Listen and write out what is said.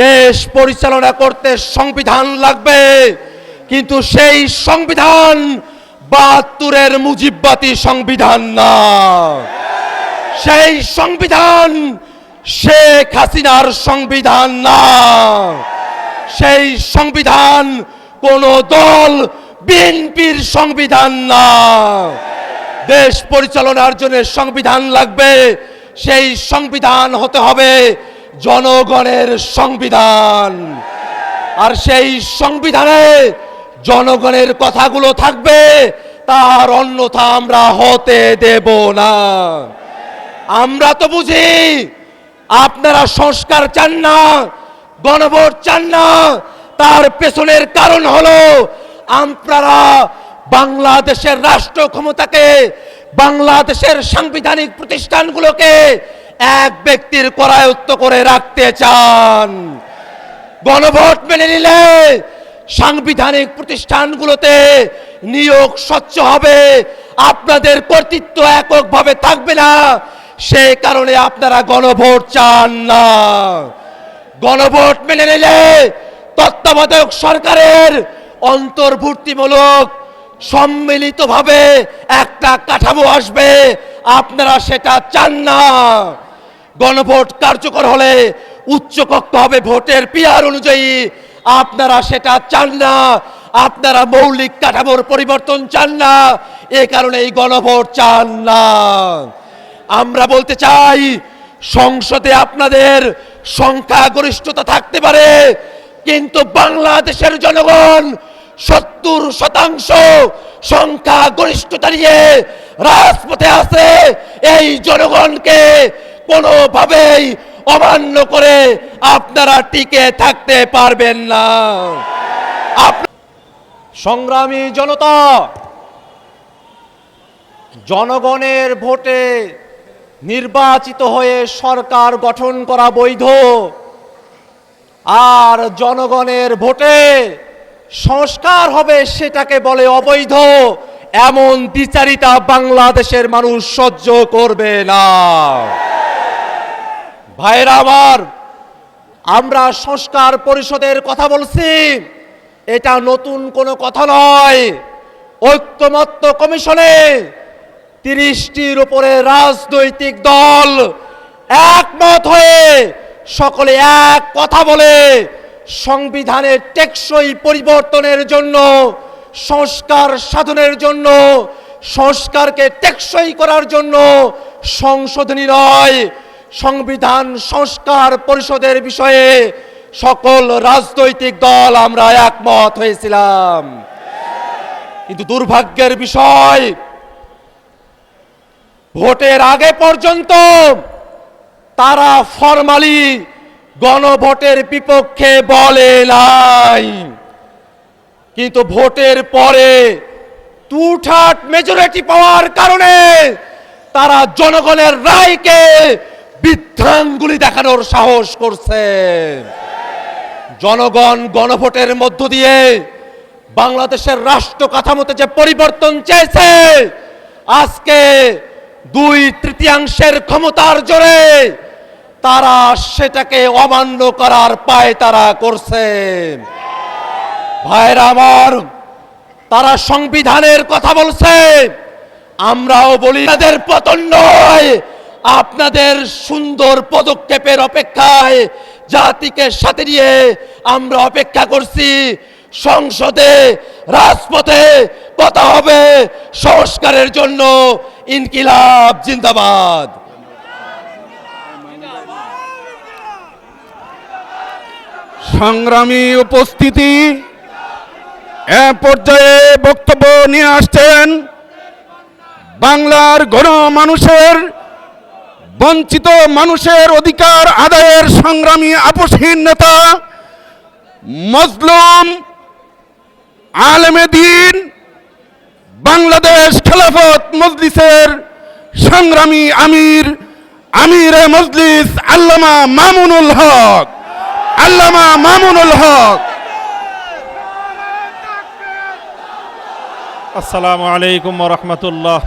দেশ পরিচালনা করতে সংবিধান লাগবে, কিন্তু সেই সংবিধান ৭২-এর মুজিববাদী সংবিধান না। সেই সংবিধান শেখ হাসিনার সংবিধান না। সেই সংবিধান কোন দল বিএনপির সংবিধান না। দেশ পরিচালনার জন্য সংবিধান লাগবে, সেই সংবিধান হতে হবে জনগণের সংবিধান। আর সেই সংবিধানে জনগণের কথাগুলো থাকবে, তার অন্যথা আমরা হতে দেব না। আমরা তো বুঝি আপনারা সংস্কার চান না, গণভোট চান না। তার পেছনের কারণ হলো আপনারা বাংলাদেশের রাষ্ট্র ক্ষমতাকে, বাংলাদেশের সাংবিধানিক প্রতিষ্ঠানগুলোকে এক ব্যক্তির করায়ত্ত করে রাখতে চান। গণভোট মেনে নিলে সাংবিধানিক প্রতিষ্ঠানগুলোতে নিয়োগ স্বচ্ছ হবে, আপনাদের কর্তৃত্ব এককভাবে থাকবে না। সেই কারণে আপনারা গণভোট চান না। গণভোট মেনে নিলে তত্ত্বাবধায়ক সরকারের অন্তর্ভুক্তিমূলক সম্মিলিতভাবে একটা কাঠামো আসবে, আপনারা সেটা চান না। গণভোট কার্যকর হলে উচ্চকক্ষ হবে ভোটের পিয়ার অনুযায়ী, আপনারা সেটা চান না। আপনারা মৌলিক কাঠামোর পরিবর্তন চান না, এ কারণে এই গণভোট চান না। আমরা বলতে চাই, সংসদে আপনাদের সংখ্যাগরিষ্ঠতা থাকতে পারে, কিন্তু বাংলাদেশের জনগণ ৭০% সংখ্যাগরিষ্ঠতা নিয়ে রাজপথে আছে। এই জনগণকে কোনোভাবেই অমান্য করে আপনারা টিকে থাকতে পারবেন না। সংগ্রামী জনতা, জনগণের ভোটে নির্বাচিত হয়ে সরকার গঠন করা বৈধ, আর জনগণের ভোটে সংস্কার হবে সেটাকে বলে অবৈধ। এমন দ্বিচারিতা বাংলাদেশের মানুষ সহ্য করবে না। ভাইরা আমার, আমরা সংস্কার পরিষদের কথা বলছি, এটা নতুন কোনো কথা নয়। ঐক্যমত্য কমিশনে ৩০টির উপরে রাজনৈতিক দল একমত হয়ে সকলে এক কথা বলে সংবিধানের টেকসই পরিবর্তনের জন্য, সংস্কার সাধনের জন্য, সংস্কারকে টেকসই করার জন্য সংশোধনী নয়, সংবিধান সংস্কার পরিষদের বিষয়ে সকল রাজনৈতিক দল আমরা একমত হয়েছিলাম। কিন্তু দুর্ভাগ্যের বিষয়, ভোটের আগে পর্যন্ত তারা ফরমালি গণভোটের বিপক্ষে বলে নাই, কিন্তু ভোটের পরে টুঠাট মেজরিটি পাওয়ার কারণে তারা জনগণের রায়কে বৃদ্ধাঙ্গুলি দেখানোর সাহস করছে। জনগণ গণভোটের মধ্য দিয়ে বাংলাদেশের রাষ্ট্র কাঠামোতে যে পরিবর্তন চেয়েছে, আজকে 2/3 ক্ষমতার জোরে তারা সেটাকে অমান্য করার পায়তারা করছে। ভাইরা আমার, তারা সংবিধানের কথা বলছে, আমরাও বলি তাদের পতন নয়, আপনাদের সুন্দর পদক্ষেপের অপেক্ষায় জাতিকে সাথে নিয়ে আমরা অপেক্ষা করছি। সংসদে, রাজপথে কথা হবে সংস্কারের জন্য। ইনকিলাব জিন্দাবাদ। সংগ্রামী উপস্থিতি, এ পর্যায়ে বক্তব্য নিয়ে আসছেন বাংলার গণমানুষের, বঞ্চিত মানুষের অধিকার আদায়ের সংগ্রামী আপসহীন নেতা, মজলুম আলেমে দ্বীন, বাংলাদেশ খেলাফত মজলিসের সংগ্রামী আমিরে মজলিস আল্লামা মামুনুল হক। আল্লামা মামুনুল হক। আসসালামু আলাইকুম ওয়া রাহমাতুল্লাহ।